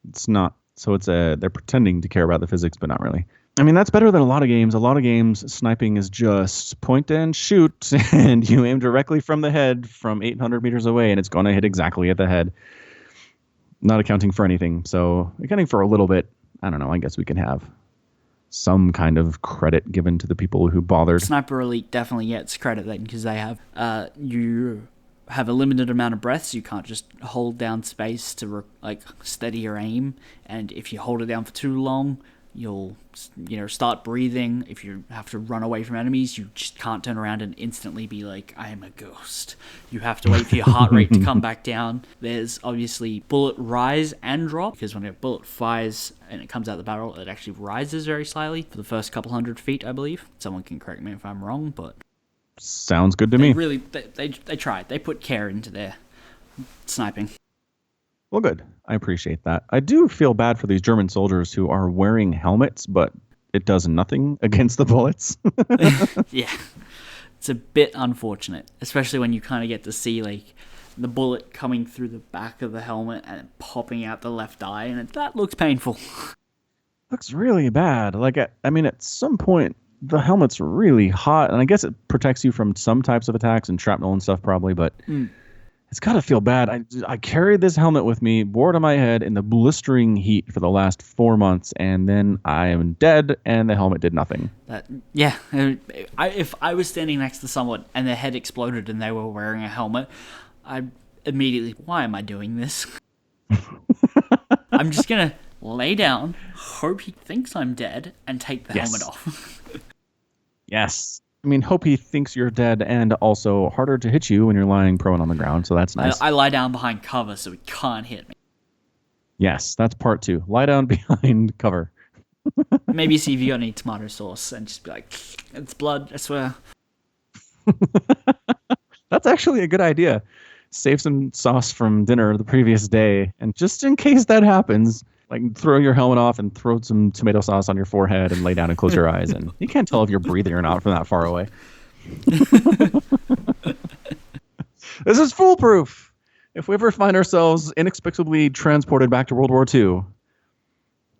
it's not. So they're pretending to care about the physics, but not really. I mean, that's better than a lot of games. A lot of games, sniping is just point and shoot, and you aim directly from the head from 800 meters away, and it's going to hit exactly at the head. Not accounting for anything. So accounting for a little bit, I don't know, I guess we can have some kind of credit given to the people who bothered. Sniper Elite definitely gets credit then, because they have you have a limited amount of breaths. You can't just hold down space to steady your aim, and if you hold it down for too long, you'll start breathing. If you have to run away from enemies, you just can't turn around and instantly be like, I am a ghost. You have to wait for your heart rate to come back down. There's obviously bullet rise and drop, because when a bullet fires and it comes out the barrel, it actually rises very slightly for the first couple 100 feet, I believe. Someone can correct me if I'm wrong, but sounds good to me. Really, they tried. They put care into their sniping. Well, good. I appreciate that. I do feel bad for these German soldiers who are wearing helmets, but it does nothing against the bullets. Yeah. It's a bit unfortunate, especially when you kind of get to see the bullet coming through the back of the helmet and popping out the left eye, and that looks painful. Looks really bad. I mean, at some point, the helmet's really hot, and I guess it protects you from some types of attacks and shrapnel and stuff probably, but it's got to feel bad. I carried this helmet with me, bore it on my head in the blistering heat for the last 4 months, and then I am dead, and the helmet did nothing. If I was standing next to someone and their head exploded and they were wearing a helmet, I'd immediately, why am I doing this? I'm just going to lay down, hope he thinks I'm dead, and take the helmet off. Yes. I mean, hope he thinks you're dead, and also harder to hit you when you're lying prone on the ground, so that's nice. I lie down behind cover so he can't hit me. Yes, that's part 2. Lie down behind cover. Maybe see if you got any tomato sauce and just be like, it's blood, I swear. That's actually a good idea. Save some sauce from dinner the previous day, and just in case that happens, like throw your helmet off and throw some tomato sauce on your forehead and lay down and close your eyes, and you can't tell if you're breathing or not from that far away. This is foolproof. If we ever find ourselves inexplicably transported back to World War II,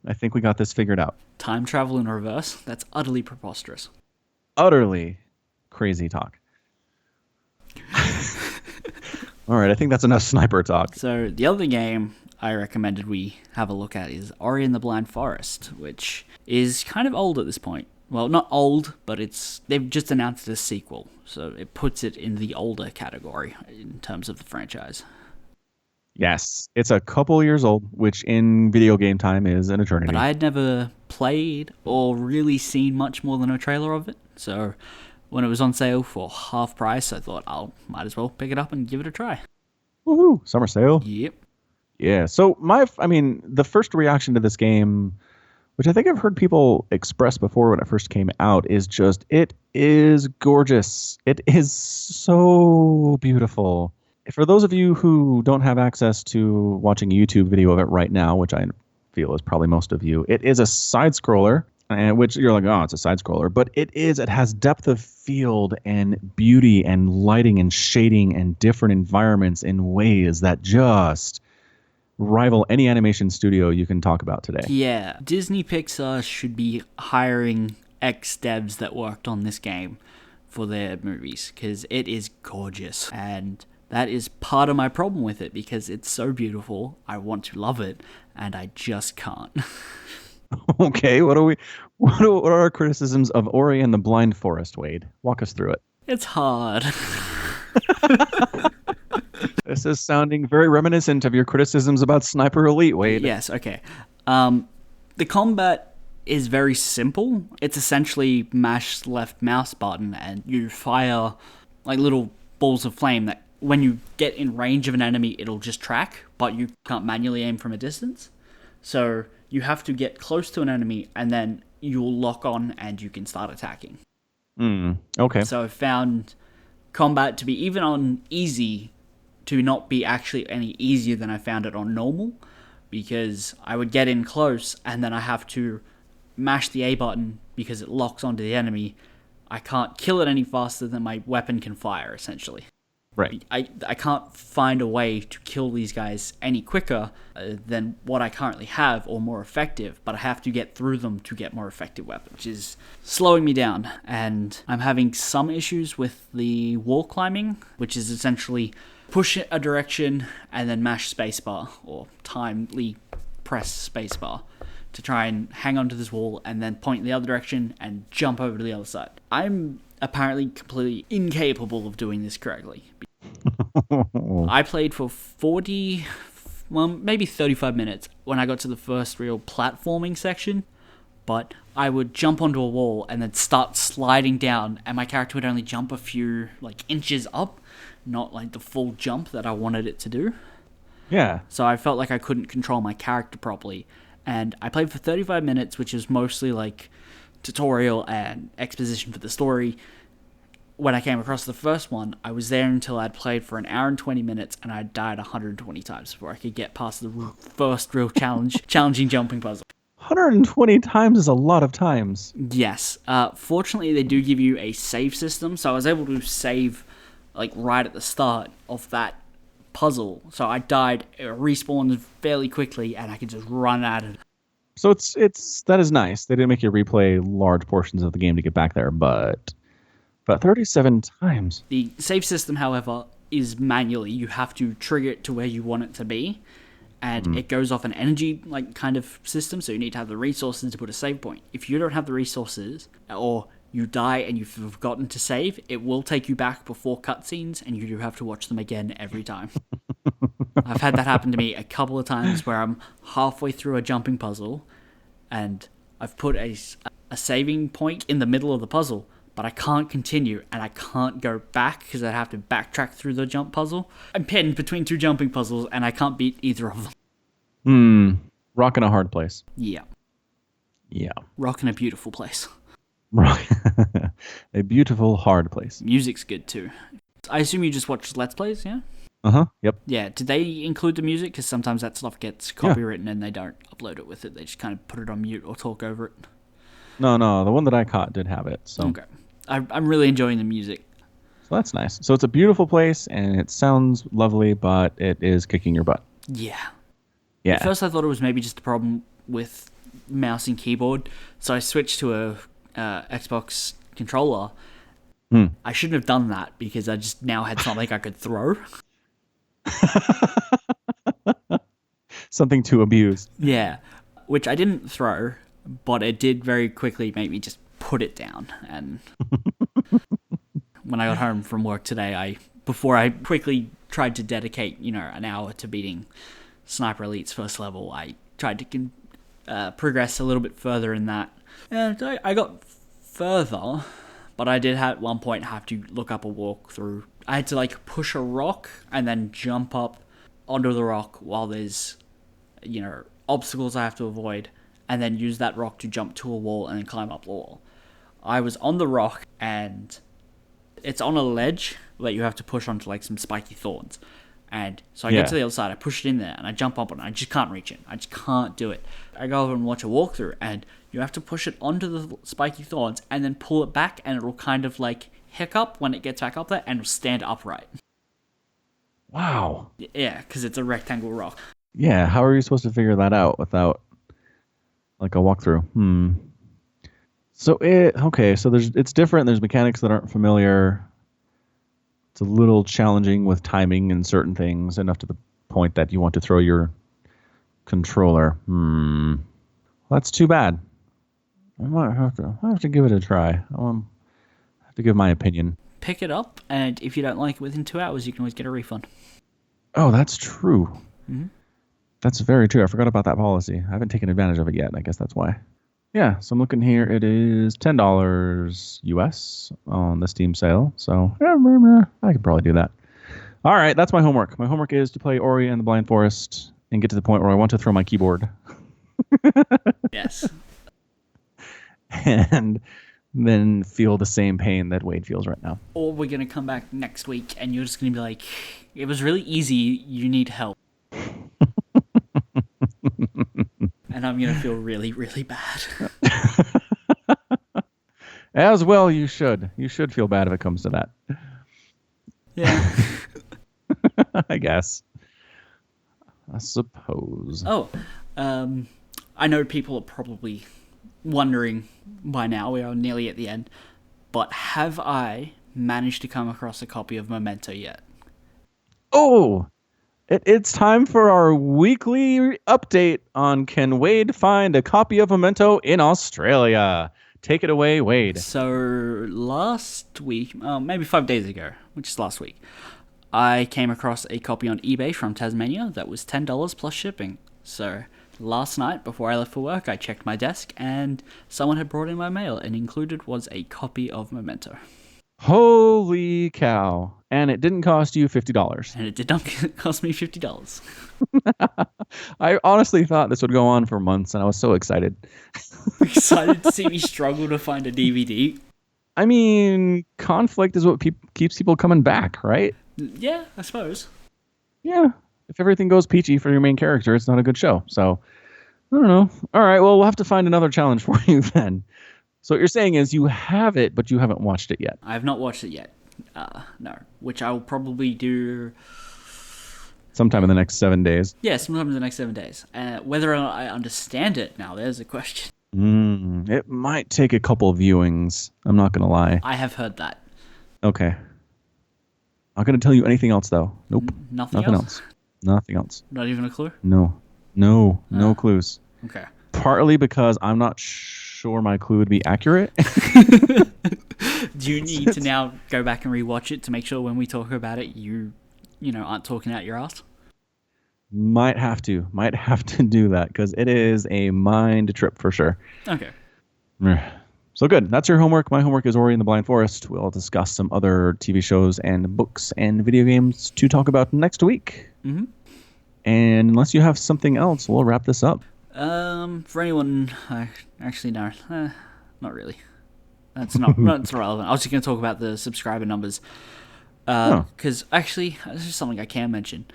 I think we got this figured out. Time travel in reverse? That's utterly preposterous. Utterly crazy talk. All right, I think that's enough sniper talk. So the other game I recommended we have a look at is Ori and the Blind Forest, which is kind of old at this point. Well, not old, but they've just announced a sequel, so it puts it in the older category in terms of the franchise. Yes, it's a couple years old, which in video game time is an eternity. But I had never played or really seen much more than a trailer of it, so when it was on sale for half price, I thought might as well pick it up and give it a try. Woohoo! Summer sale. Yep. Yeah. So the first reaction to this game, which I think I've heard people express before when it first came out, is just it is gorgeous. It is so beautiful. For those of you who don't have access to watching a YouTube video of it right now, which I feel is probably most of you, it is a side scroller. And which you're like, oh, it's a side scroller, but it has depth of field and beauty and lighting and shading and different environments in ways that just rival any animation studio you can talk about today. Yeah, Disney Pixar should be hiring ex-devs that worked on this game for their movies, because it is gorgeous, and that is part of my problem with it, because it's so beautiful, I want to love it, and I just can't. Okay, what are our criticisms of Ori and the Blind Forest, Wade? Walk us through it. It's hard. This is sounding very reminiscent of your criticisms about Sniper Elite, Wade. Yes, okay. The combat is very simple. It's essentially mash left mouse button and you fire like little balls of flame that when you get in range of an enemy, it'll just track, but you can't manually aim from a distance. So you have to get close to an enemy and then you'll lock on and you can start attacking. Okay. So I found combat to be, even on easy, to not be actually any easier than I found it on normal, because I would get in close and then I have to mash the A button because it locks onto the enemy. I can't kill it any faster than my weapon can fire, essentially. Right. I can't find a way to kill these guys any quicker than what I currently have, or more effective, but I have to get through them to get more effective weapons, which is slowing me down. And I'm having some issues with the wall climbing, which is essentially push a direction and then mash spacebar, or timely press spacebar, to try and hang onto this wall and then point in the other direction and jump over to the other side. I'm apparently completely incapable of doing this correctly. I played for 40, well, maybe 35 minutes when I got to the first real platforming section, but I would jump onto a wall and then start sliding down, and my character would only jump a few inches up, not like the full jump that I wanted it to do. Yeah. So I felt like I couldn't control my character properly, and I played for 35 minutes, which is mostly like tutorial and exposition for the story. When I came across the first one, I was there until I'd played for an hour and 20 minutes, and I died 120 times before I could get past the first real challenging jumping puzzle. 120 times is a lot of times. Yes. Fortunately, they do give you a save system, so I was able to save right at the start of that puzzle. So I died, respawned fairly quickly, and I could just run at it. So that is nice. They didn't make you replay large portions of the game to get back there, but 37 times. The save system, however, is manually. You have to trigger it to where you want it to be, and it goes off an energy kind of system, so you need to have the resources to put a save point. If you don't have the resources, or you die and you've forgotten to save, it will take you back before cutscenes, and you do have to watch them again every time. I've had that happen to me a couple of times where I'm halfway through a jumping puzzle, and I've put a saving point in the middle of the puzzle, but I can't continue, and I can't go back because I'd have to backtrack through the jump puzzle. I'm pinned between two jumping puzzles, and I can't beat either of them. Rock in a hard place. Yeah. Yeah. Rock in a beautiful place. Right. A beautiful, hard place. Music's good too. I assume you just watch Let's Plays, yeah? Uh-huh. Yep. Yeah, did they include the music? Because sometimes that stuff gets Yeah. copywritten and they don't upload it with it. They just kind of put it on mute or talk over it. No. The one that I caught did have it. So. Okay. I'm really enjoying the music. So that's nice. So it's a beautiful place, and it sounds lovely, but it is kicking your butt. Yeah. Yeah. At first I thought it was maybe just a problem with mouse and keyboard, so I switched to a Xbox controller. I shouldn't have done that because I just now had something I could throw. Something to abuse. Yeah, which I didn't throw, but it did very quickly make me just put it down. And when I got home from work today, before I quickly tried to dedicate, an hour to beating Sniper Elite's first level, I tried to progress a little bit further in that. And I got further, but I did at one point have to look up a walkthrough. I had to push a rock and then jump up onto the rock while there's, obstacles I have to avoid, and then use that rock to jump to a wall and then climb up the wall. I was on the rock and it's on a ledge that you have to push onto some spiky thorns. And so I get to the other side, I push it in there, and I jump up, and I just can't reach it. I just can't do it. I go over and watch a walkthrough, and you have to push it onto the spiky thorns, and then pull it back, and it'll kind of hiccup when it gets back up there, and it'll stand upright. Wow. Yeah, because it's a rectangle rock. Yeah, how are you supposed to figure that out without a walkthrough? So it's different. There's mechanics that aren't familiar. It's a little challenging with timing and certain things, enough to the point that you want to throw your controller. Well, that's too bad. I might have to give it a try. I have to give my opinion. Pick it up, and if you don't like it within 2 hours, you can always get a refund. Oh, that's true. Mm-hmm. That's very true. I forgot about that policy. I haven't taken advantage of it yet. I guess that's why. Yeah, so I'm looking here. It is $10 US on the Steam sale. So I could probably do that. All right, that's my homework. My homework is to play Ori and the Blind Forest and get to the point where I want to throw my keyboard. Yes. And then feel the same pain that Wade feels right now. Or we're going to come back next week and you're just going to be like, it was really easy, you need help. And I'm going to feel really, really bad. As well, you should. You should feel bad if it comes to that. Yeah. I guess. I suppose. Oh, I know people are probably wondering by now, we are nearly at the end, but have I managed to come across a copy of Memento yet? Oh! It's time for our weekly update on Can Wade find a copy of Memento in Australia? Take it away, Wade. So last week, maybe 5 days ago, which is last week, I came across a copy on eBay from Tasmania that was $10 plus shipping. So last night, before I left for work, I checked my desk and someone had brought in my mail, and included was a copy of Memento. Holy cow. And it didn't cost you $50. And it did not cost me $50. I honestly thought this would go on for months, and I was so excited. Excited to see me struggle to find a DVD. I mean, conflict is what keeps people coming back, right? Yeah, I suppose. Yeah. If everything goes peachy for your main character, it's not a good show. So, I don't know. All right, well, we'll have to find another challenge for you then. So what you're saying is you have it, but you haven't watched it yet. I have not watched it yet. No. Which I will probably do sometime in the next 7 days. Yeah, sometime in the next 7 days. Whether or not I understand it now, there's a question. It might take a couple of viewings. I'm not going to lie. I have heard that. Okay. Not going to tell you anything else, though. Nope. Nothing else? Nothing else. Not even a clue? No clues. Okay. Partly because I'm not sure my clue would be accurate. Do you need to now go back and rewatch it to make sure when we talk about it, you aren't talking out your ass? Might have to do that because it is a mind trip for sure. Okay. So good. That's your homework. My homework is Ori and the Blind Forest. We'll discuss some other TV shows and books and video games to talk about next week. Mm-hmm. And unless you have something else, we'll wrap this up. For anyone, actually no, not really. That's not that's relevant. I was just going to talk about the subscriber numbers, Oh, because actually, this is something I can mention.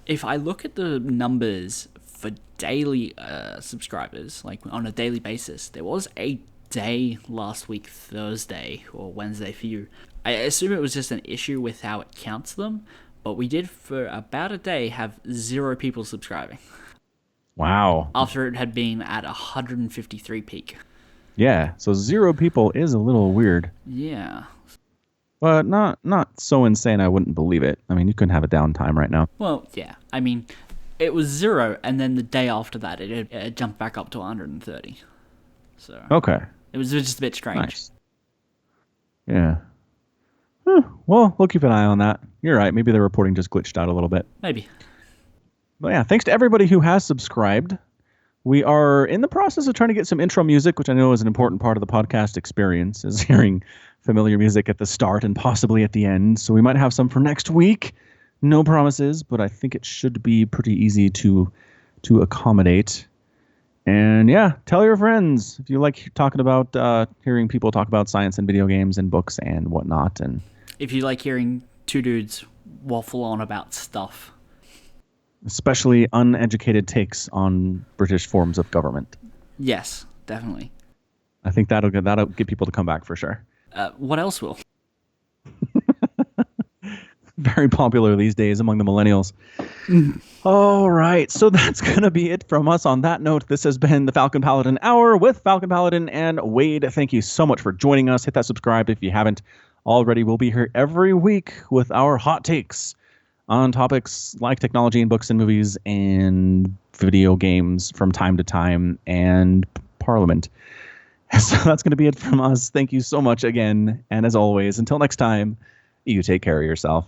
If I look at the numbers for daily subscribers, like on a daily basis, there was a day last week, Thursday or Wednesday for you. I assume it was just an issue with how it counts them, but we did for about a day have 0 people subscribing wow. after it had been at 153 peak. Yeah, so 0 people is a little weird, Yeah. but not so insane I wouldn't believe it. I mean, you couldn't have a downtime right now. Well, yeah. I mean, it was 0, and then the day after that, it jumped back up to 130. So Okay, it was just a bit strange. nice. Yeah. Well, we'll keep an eye on that. You're right. Maybe the reporting just glitched out a little bit. Maybe. But yeah, thanks to everybody who has subscribed. We are in the process of trying to get some intro music, which I know is an important part of the podcast experience, is hearing familiar music at the start and possibly at the end. So we might have some for next week. No promises, but I think it should be pretty easy to accommodate. And yeah, tell your friends if you like talking about hearing people talk about science and video games and books and whatnot. And If you like hearing two dudes waffle on about stuff. especially uneducated takes on British forms of government. Yes, definitely. I think that'll get people to come back for sure. What else will? Very popular these days among the millennials. All right, so that's going to be it from us on that note. This has been the Falcon Paladin Hour with Falcon Paladin and Wade. Thank you so much for joining us. Hit that subscribe if you haven't already. We'll be here every week with our hot takes on topics like technology and books and movies and video games from time to time and Parliament. So that's going to be it from us. Thank you so much again. And as always, until next time, you take care of yourself.